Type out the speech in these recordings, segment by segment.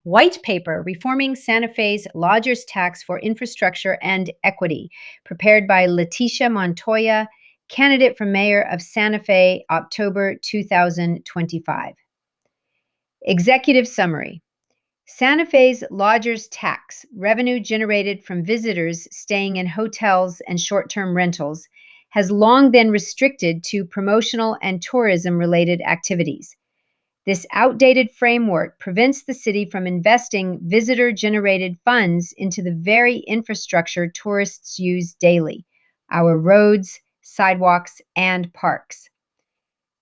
White Paper Reforming Santa Fe's Lodgers Tax for Infrastructure and Equity, prepared by Letitia Montoya, candidate for mayor of Santa Fe, October 2025. Executive Summary. Santa Fe's lodgers tax, revenue generated from visitors staying in hotels and short-term rentals, has long been restricted to promotional and tourism-related activities. This outdated framework prevents the city from investing visitor-generated funds into the very infrastructure tourists use daily, our roads, sidewalks, and parks.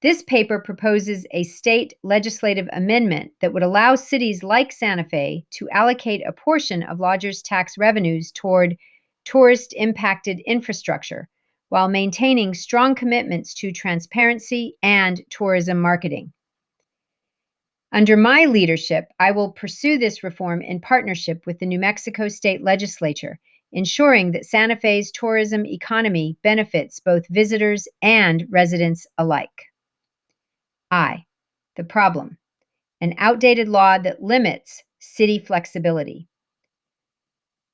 This paper proposes a state legislative amendment that would allow cities like Santa Fe to allocate a portion of lodgers' tax revenues toward tourist-impacted infrastructure, while maintaining strong commitments to transparency and tourism marketing. Under my leadership, I will pursue this reform in partnership with the New Mexico State Legislature, ensuring that Santa Fe's tourism economy benefits both visitors and residents alike. The problem: an outdated law that limits city flexibility.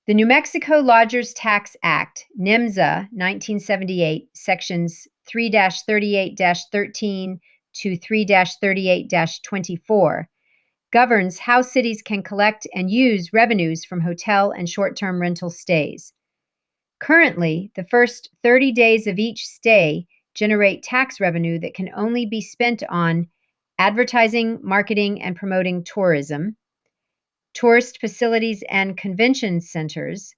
The New Mexico Lodgers Tax Act, NMSA 1978, Sections 3-38-13 to 3-38-24, governs how cities can collect and use revenues from hotel and short-term rental stays. Currently, the first 30 days of each stay generate tax revenue that can only be spent on advertising, marketing, and promoting tourism, tourist facilities and convention centers,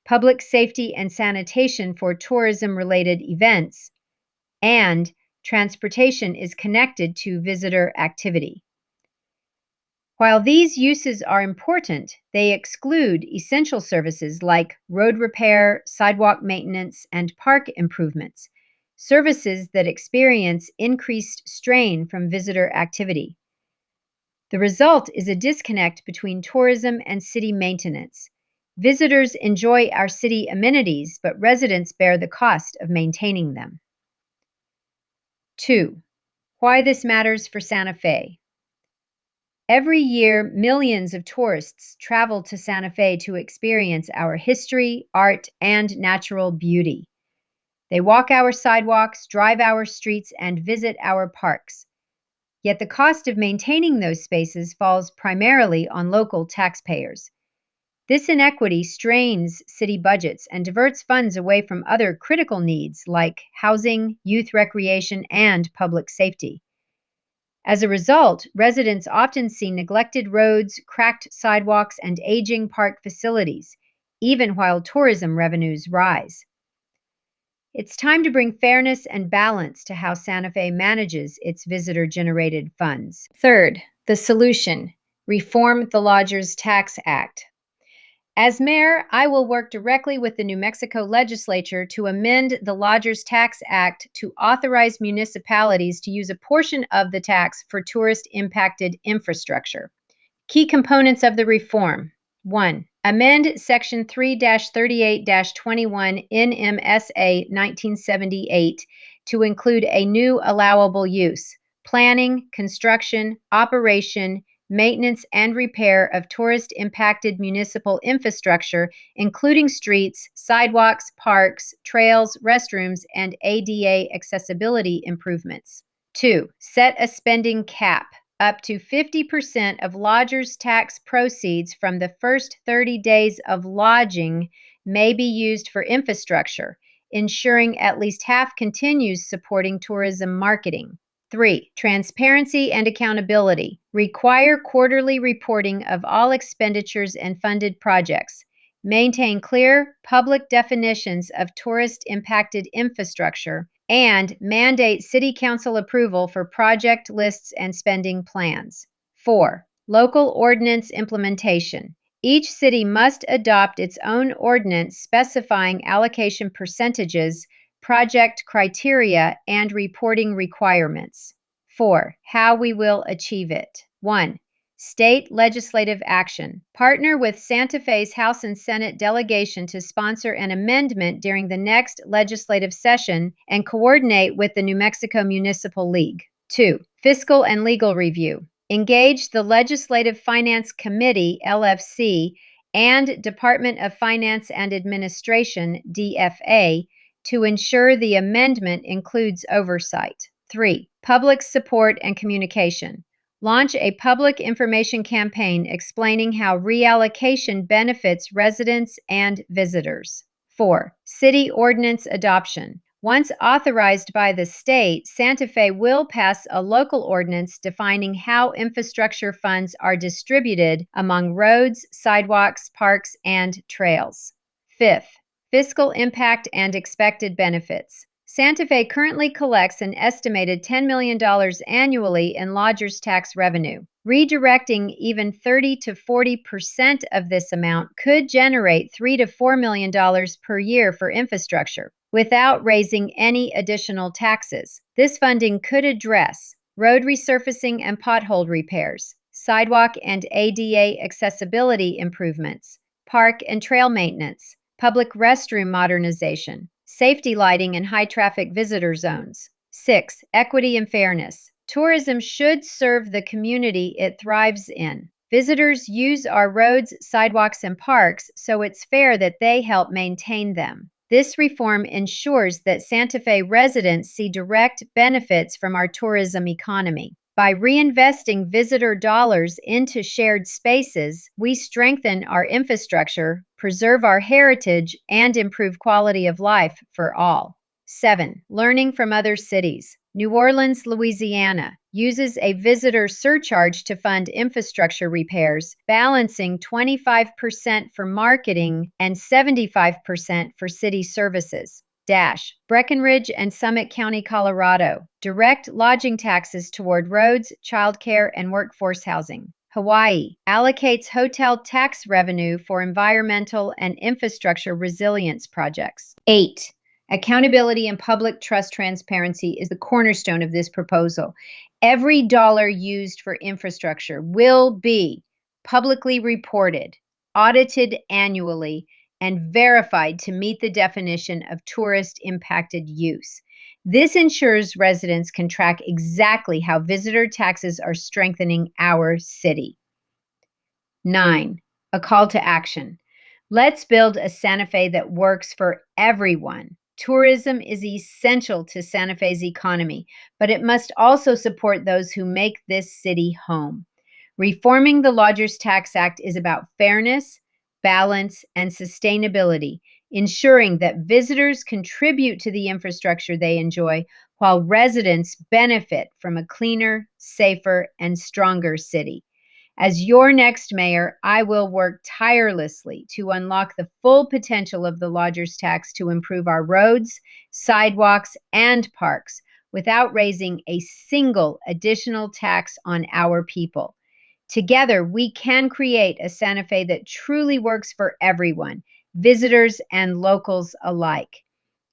public safety and sanitation for tourism-related events, and transportation is connected to visitor activity. While these uses are important, they exclude essential services like road repair, sidewalk maintenance, and park improvements, services that experience increased strain from visitor activity. The result is a disconnect between tourism and city maintenance. Visitors enjoy our city amenities, but residents bear the cost of maintaining them. 2. Why this matters for Santa Fe. Every year, millions of tourists travel to Santa Fe to experience our history, art, and natural beauty. They walk our sidewalks, drive our streets, and visit our parks. Yet the cost of maintaining those spaces falls primarily on local taxpayers. This inequity strains city budgets and diverts funds away from other critical needs like housing, youth recreation, and public safety. As a result, residents often see neglected roads, cracked sidewalks, and aging park facilities, even while tourism revenues rise. It's time to bring fairness and balance to how Santa Fe manages its visitor-generated funds. Third, the solution: reform the Lodgers Tax Act. As mayor, I will work directly with the New Mexico legislature to amend the Lodgers Tax Act to authorize municipalities to use a portion of the tax for tourist-impacted infrastructure. Key components of the reform. 1. Amend Section 3-38-21 NMSA 1978 to include a new allowable use: planning, construction, operation, maintenance, and repair of tourist-impacted municipal infrastructure, including streets, sidewalks, parks, trails, restrooms, and ADA accessibility improvements. 2. Set a spending cap. Up to 50% of lodgers' tax proceeds from the first 30 days of lodging may be used for infrastructure, ensuring at least half continues supporting tourism marketing. 3. Transparency and accountability. Require quarterly reporting of all expenditures and funded projects. Maintain clear, public definitions of tourist-impacted infrastructure, and mandate City Council approval for project lists and spending plans. 4. Local ordinance implementation. Each city must adopt its own ordinance specifying allocation percentages, project criteria, and reporting requirements. 4. How we will achieve it. 1. State legislative action. Partner with Santa Fe's House and Senate delegation to sponsor an amendment during the next legislative session and coordinate with the New Mexico Municipal League. 2. Fiscal and legal review. Engage the Legislative Finance Committee, LFC, and Department of Finance and Administration, DFA, to ensure the amendment includes oversight. 3. Public support and communication. Launch a public information campaign explaining how reallocation benefits residents and visitors. 4. City ordinance adoption. Once authorized by the state, Santa Fe will pass a local ordinance defining how infrastructure funds are distributed among roads, sidewalks, parks, and trails. 5th, fiscal impact and expected benefits. Santa Fe currently collects an estimated $10 million annually in lodgers tax revenue. Redirecting even 30 to 40% of this amount could generate $3 to $4 million per year for infrastructure, without raising any additional taxes. This funding could address road resurfacing and pothole repairs, sidewalk and ADA accessibility improvements, park and trail maintenance, public restroom modernization, safety lighting and high-traffic visitor zones. 6. Equity and fairness. Tourism should serve the community it thrives in. Visitors use our roads, sidewalks, and parks, so it's fair that they help maintain them. This reform ensures that Santa Fe residents see direct benefits from our tourism economy. By reinvesting visitor dollars into shared spaces, we strengthen our infrastructure, preserve our heritage, and improve quality of life for all. 7. Learning from other cities. New Orleans, Louisiana, uses a visitor surcharge to fund infrastructure repairs, balancing 25% for marketing and 75% for city services. Breckenridge and Summit County, Colorado, direct lodging taxes toward roads, childcare, and workforce housing. Hawaii allocates hotel tax revenue for environmental and infrastructure resilience projects. 8. Accountability and public trust transparency is the cornerstone of this proposal. Every dollar used for infrastructure will be publicly reported, audited annually, and verified to meet the definition of tourist-impacted use. This ensures residents can track exactly how visitor taxes are strengthening our city. 9. A call to action. Let's build a Santa Fe that works for everyone. Tourism is essential to Santa Fe's economy, but it must also support those who make this city home. Reforming the Lodgers Tax Act is about fairness, balance, and sustainability, ensuring that visitors contribute to the infrastructure they enjoy, while residents benefit from a cleaner, safer, and stronger city. As your next mayor, I will work tirelessly to unlock the full potential of the lodgers tax to improve our roads, sidewalks, and parks without raising a single additional tax on our people. Together, we can create a Santa Fe that truly works for everyone, visitors and locals alike.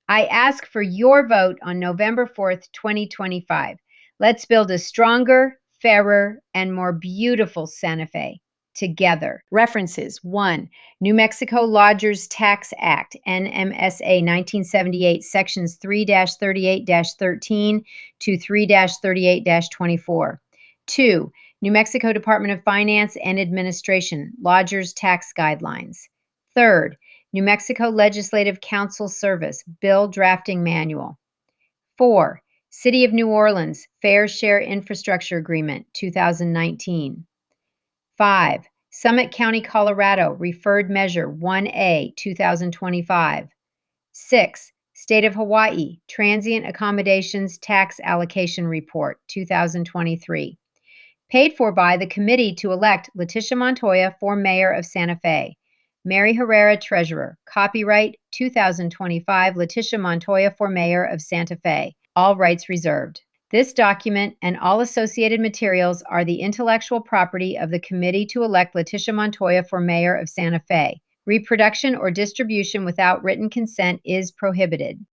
I ask for your vote on November 4th, 2025. Let's build a stronger, fairer, and more beautiful Santa Fe together. References: 1. New Mexico Lodgers Tax Act, NMSA 1978, Sections 3-38-13 to 3-38-24. 2. New Mexico Department of Finance and Administration, Lodgers Tax Guidelines. 3rd, New Mexico Legislative Council Service, Bill Drafting Manual. 4. City of New Orleans, Fair Share Infrastructure Agreement, 2019. 5. Summit County, Colorado, Referred Measure 1A, 2025. 6. State of Hawaii, Transient Accommodations Tax Allocation Report, 2023. Paid for by the Committee to Elect Letitia Montoya for Mayor of Santa Fe. Mary Herrera, Treasurer. Copyright 2025, Letitia Montoya for Mayor of Santa Fe. All rights reserved. This document and all associated materials are the intellectual property of the Committee to Elect Letitia Montoya for Mayor of Santa Fe. Reproduction or distribution without written consent is prohibited.